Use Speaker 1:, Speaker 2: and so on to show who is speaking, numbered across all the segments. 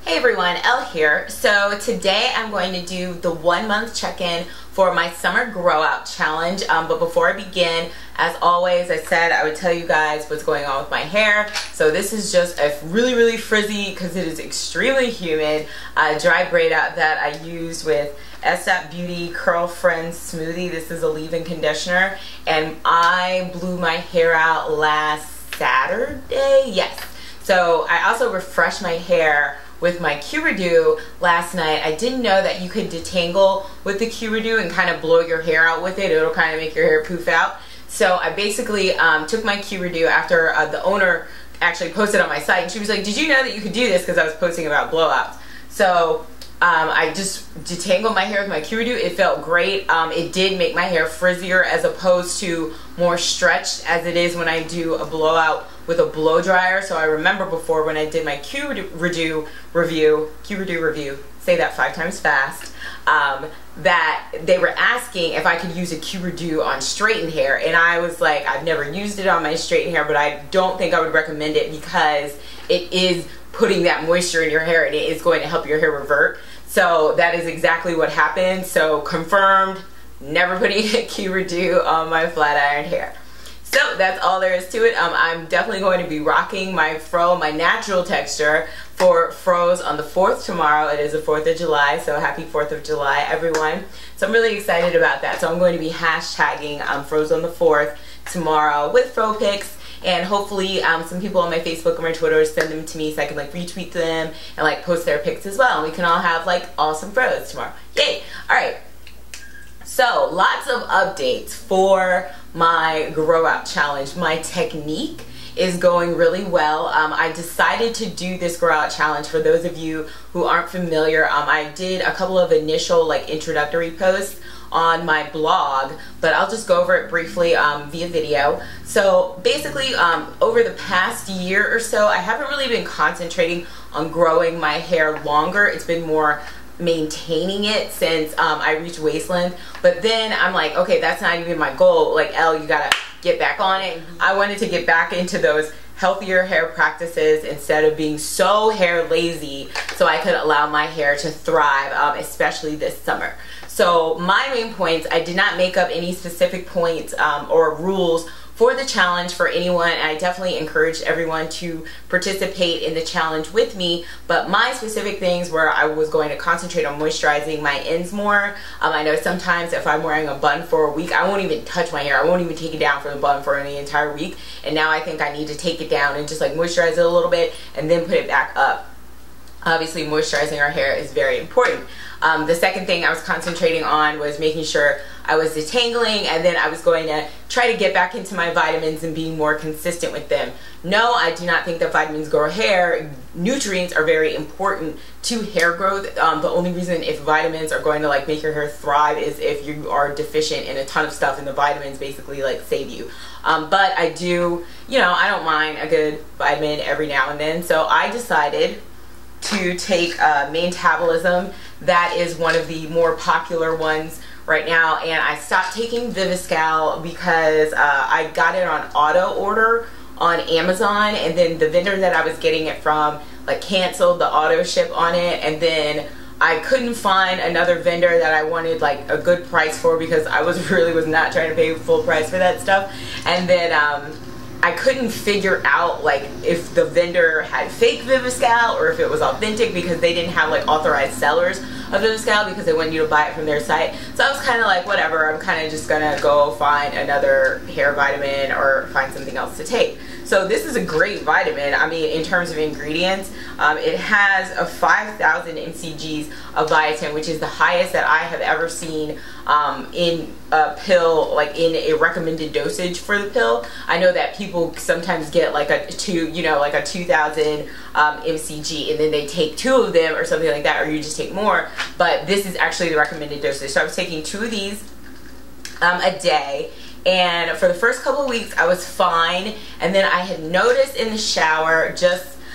Speaker 1: Hey everyone, Elle here. So today I'm going to do the 1 month check-in for my summer grow out challenge. But before I begin, as always, I said I would tell you guys what's going on with my hair. So this is just a really frizzy, because it is extremely humid, dry braid out that I used with Beauty Curl Friends Smoothie. This is a leave-in conditioner, and I blew my hair out last Saturday. Yes. So I also refreshed my hair with my Q last night. I didn't know that you could detangle with the Q and kind of blow your hair out with it. It'll kind of make your hair poof out. So I basically took my Q after the owner actually posted on my site, and she was like, did you know that you could do this? Because I was posting about blowouts. So I just detangled my hair with my Q. It felt great. It did make my hair frizzier as opposed to more stretched as it is when I do a blowout with a blow dryer. So I remember before when I did my Q review, say that 5 times fast, that they were asking if I could use a Q on straightened hair, and I was like, I've never used it on my straightened hair, but I don't think I would recommend it because it is putting that moisture in your hair and it is going to help your hair revert. So that is exactly what happened. So confirmed, never putting a Q on my flat iron hair. So that's all there is to it. I'm definitely going to be rocking my fro, my natural texture for fros on the 4th tomorrow. It is the 4th of July, so happy 4th of July, everyone. So I'm really excited about that. So I'm going to be hashtagging fros on the 4th tomorrow with fro pics, and hopefully some people on my Facebook or my Twitter send them to me so I can like retweet them and like post their pics as well. And we can all have like awesome fros tomorrow. Yay! All right. So lots of updates for my grow out challenge. My technique is going really well. I decided to do this grow out challenge. For those of you who aren't familiar, I did a couple of initial like introductory posts on my blog, but I'll just go over it briefly via video. So basically over the past year or so, I haven't really been concentrating on growing my hair longer. It's been more maintaining it since I reached waist length. But then I'm like, okay, that's not even my goal. Like, Elle, you gotta get back on it. I wanted to get back into those healthier hair practices instead of being so hair lazy, so I could allow my hair to thrive, especially this summer. So my main points, I did not make up any specific points or rules for the challenge for anyone. I definitely encourage everyone to participate in the challenge with me, but my specific things were I was going to concentrate on moisturizing my ends more. I know sometimes if I'm wearing a bun for a week, I won't even touch my hair. I won't even take it down for the bun for the entire week, and now I think I need to take it down and just like moisturize it a little bit and then put it back up. Obviously, moisturizing our hair is very important. The second thing I was concentrating on was making sure I was detangling, and then I was going to try to get back into my vitamins and being more consistent with them. No, I do not think that vitamins grow hair. Nutrients are very important to hair growth. The only reason if vitamins are going to like make your hair thrive is if you are deficient in a ton of stuff, and the vitamins basically like save you. But I do, you know, I don't mind a good vitamin every now and then. So I decided to take Maintabolism. That is one of the more popular ones right now, and I stopped taking Viviscal because I got it on auto order on Amazon, and then the vendor that I was getting it from like canceled the auto ship on it, and then I couldn't find another vendor that I wanted like a good price for, because I was not trying to pay full price for that stuff. And then I couldn't figure out like if the vendor had fake Viviscal or if it was authentic, because they didn't have like authorized sellers of Viviscal because they wanted you to buy it from their site. So I was kind of like, whatever, I'm kind of just gonna go find another hair vitamin or find something else to take. So this is a great vitamin. I mean, in terms of ingredients, it has a 5,000 mcgs of biotin, which is the highest that I have ever seen in a pill, like in a recommended dosage for the pill. I know that people sometimes get like a 2,000 mcg, and then they take 2 of them or something like that, or you just take more. But this is actually the recommended dosage. So I was taking 2 of these a day. And for the first couple of weeks I was fine, and then I had noticed in the shower,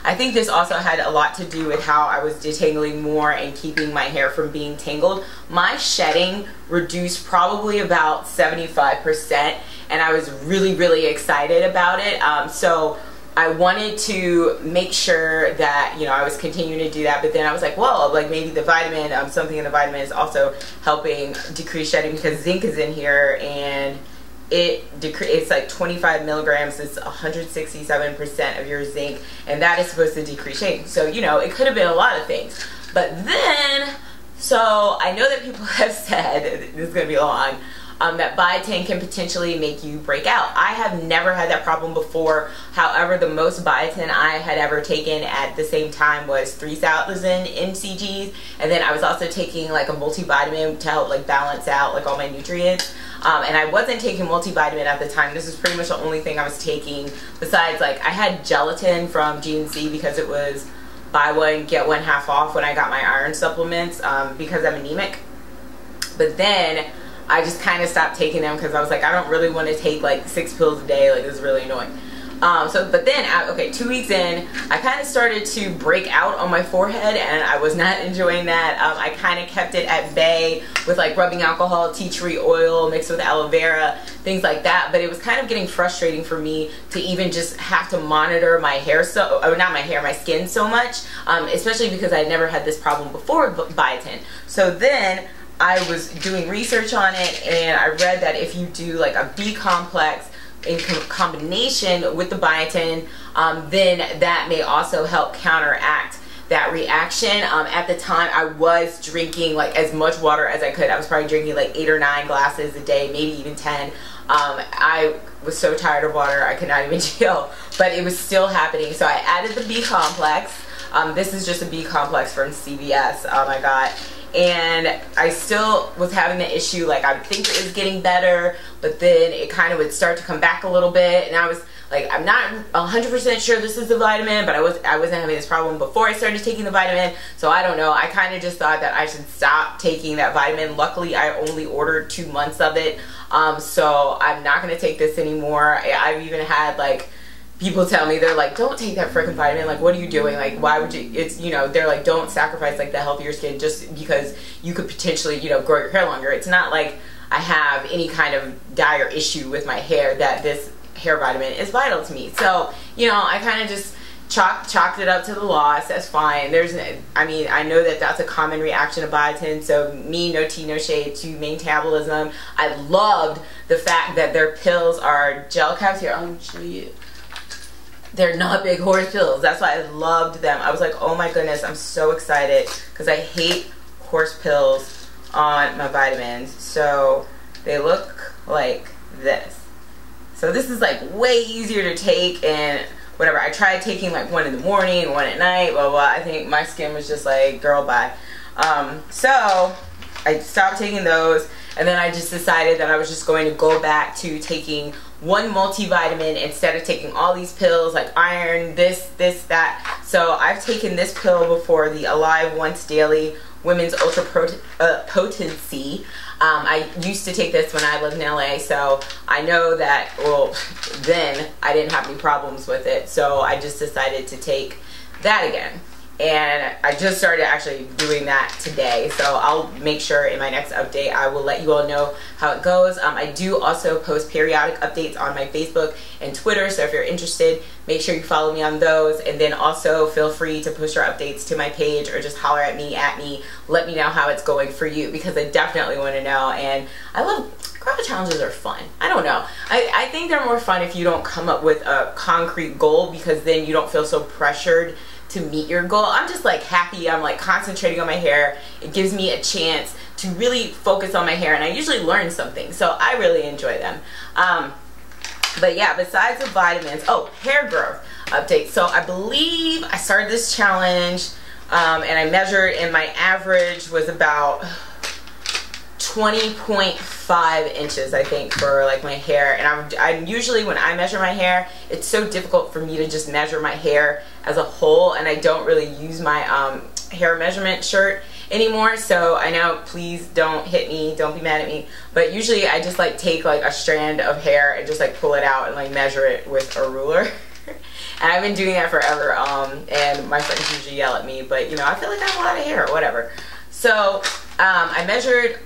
Speaker 1: I think this also had a lot to do with how I was detangling more and keeping my hair from being tangled. My shedding reduced probably about 75%, and I was really excited about it. So I wanted to make sure that, you know, I was continuing to do that, but then I was like, well, like maybe the vitamin, something in the vitamin is also helping decrease shedding, because zinc is in here, and it's like 25 milligrams. It's 167% of your zinc, and that is supposed to decrease shedding. So, you know, it could have been a lot of things. But then, so I know that people have said, this is going to be long, that biotin can potentially make you break out. I have never had that problem before. However, the most biotin I had ever taken at the same time was 3,000 mcgs, and then I was also taking like a multivitamin to help like balance out like all my nutrients. And I wasn't taking multivitamin at the time. This is pretty much the only thing I was taking, besides like I had gelatin from GNC because it was buy one get one half off when I got my iron supplements, because I'm anemic. But then I just kind of stopped taking them because I was like, I don't really want to take like 6 pills a day. Like, this is really annoying. But then, okay, 2 weeks in, I kind of started to break out on my forehead, and I was not enjoying that. I kind of kept it at bay with like rubbing alcohol, tea tree oil mixed with aloe vera, things like that. But it was kind of getting frustrating for me to even just have to monitor my hair, my skin so much, especially because I never had this problem before biotin. So then I was doing research on it, and I read that if you do like a B complex in combination with the biotin, then that may also help counteract that reaction. At the time, I was drinking like as much water as I could. I was probably drinking like 8 or 9 glasses a day, maybe even 10. I was so tired of water, I could not even chill, but it was still happening. So I added the B complex. This is just a B complex from CVS I got. And I still was having the issue, like I would think it was getting better, but then it kind of would start to come back a little bit, and I was like, I'm not 100% sure this is the vitamin, but I wasn't having this problem before I started taking the vitamin, so I don't know. I kind of just thought that I should stop taking that vitamin. Luckily, I only ordered 2 months of it, so I'm not going to take this anymore. I've even had like people tell me, they're like, don't take that freaking vitamin, like what are you doing, like why would you, it's, you know, they're like, don't sacrifice like the health of your skin just because you could potentially, you know, grow your hair longer. It's not like I have any kind of dire issue with my hair that this hair vitamin is vital to me. So, you know, I kind of just chalked it up to the loss. That's fine. I mean, I know that that's a common reaction to biotin, so me, no tea, no shade to metabolism. I loved the fact that their pills are gel caps. Here, I'll show you. They're not big horse pills. That's why I loved them. I was like, oh my goodness, I'm so excited because I hate horse pills on my vitamins. So they look like this. So this is like way easier to take, and whatever. I tried taking like one in the morning, one at night, blah, blah. I think my skin was just like, girl, bye. So I stopped taking those, and then I just decided that I was just going to go back to taking one multivitamin instead of taking all these pills like iron, this, that. So I've taken this pill before, the Alive Once Daily Women's Ultra Potency. I used to take this when I lived in LA, so I know that, well, then I didn't have any problems with it, so I just decided to take that again. And I just started actually doing that today, so I'll make sure in my next update I will let you all know how it goes. I do also post periodic updates on my Facebook and Twitter, so if you're interested, make sure you follow me on those, and then also feel free to post your updates to my page or just holler at me, let me know how it's going for you, because I definitely want to know. And I love Growout challenges are fun. I don't know. I think they're more fun if you don't come up with a concrete goal, because then you don't feel so pressured to meet your goal. I'm just like happy. I'm like concentrating on my hair. It gives me a chance to really focus on my hair, and I usually learn something, so I really enjoy them. But yeah, besides the vitamins, oh, hair growth update. So I believe I started this challenge, and I measured, and my average was about 20.5 inches, I think, for like my hair. And I'm usually, when I measure my hair, it's so difficult for me to just measure my hair as a whole, and I don't really use my hair measurement shirt anymore. So I know, please don't hit me, don't be mad at me, but usually I just like take like a strand of hair and just like pull it out and like measure it with a ruler. And I've been doing that forever, and my friends usually yell at me, but you know, I feel like I have a lot of hair or whatever. So I measured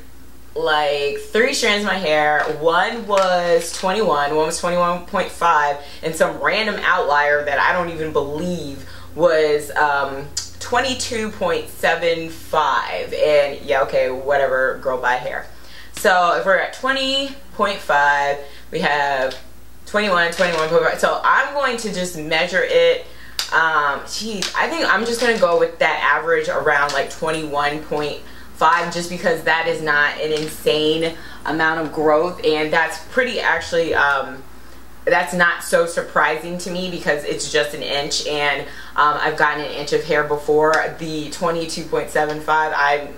Speaker 1: like 3 strands in my hair. One was 21, one was 21.5, and some random outlier that I don't even believe was 22.75. And yeah, okay, whatever, girl, buy hair. So if we're at 20.5, we have 21, 21.5. So I'm going to just measure it. Geez, I think I'm just gonna go with that average around like 21.5, just because that is not an insane amount of growth, and that's pretty actually that's not so surprising to me because it's just an inch, and I've gotten an inch of hair before. The 22.75,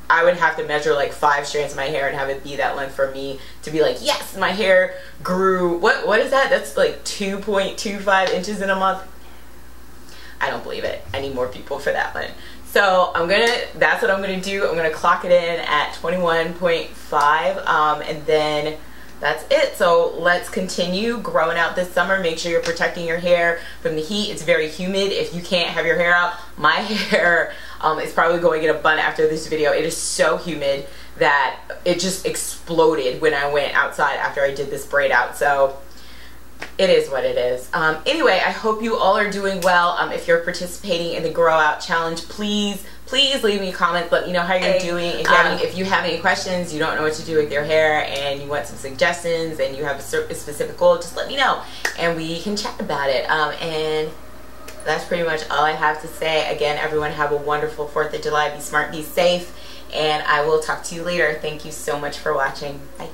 Speaker 1: I would have to measure like 5 strands of my hair and have it be that length for me to be like, yes, my hair grew. What is that? That's like 2.25 inches in a month. I don't believe it. I need more people for that one. So that's what I'm gonna do. I'm gonna clock it in at 21.5, and then that's it. So let's continue growing out this summer. Make sure you're protecting your hair from the heat. It's very humid. If you can't have your hair out, my hair is probably going in a bun after this video. It is so humid that it just exploded when I went outside after I did this braid out. So it is what it is. Anyway, I hope you all are doing well. If you're participating in the Grow Out Challenge, please leave me a comment. Let me know how you're doing. If you have any questions, you don't know what to do with your hair, and you want some suggestions, and you have a specific goal, just let me know, and we can chat about it. And that's pretty much all I have to say. Again, everyone have a wonderful 4th of July. Be smart, be safe, and I will talk to you later. Thank you so much for watching. Bye.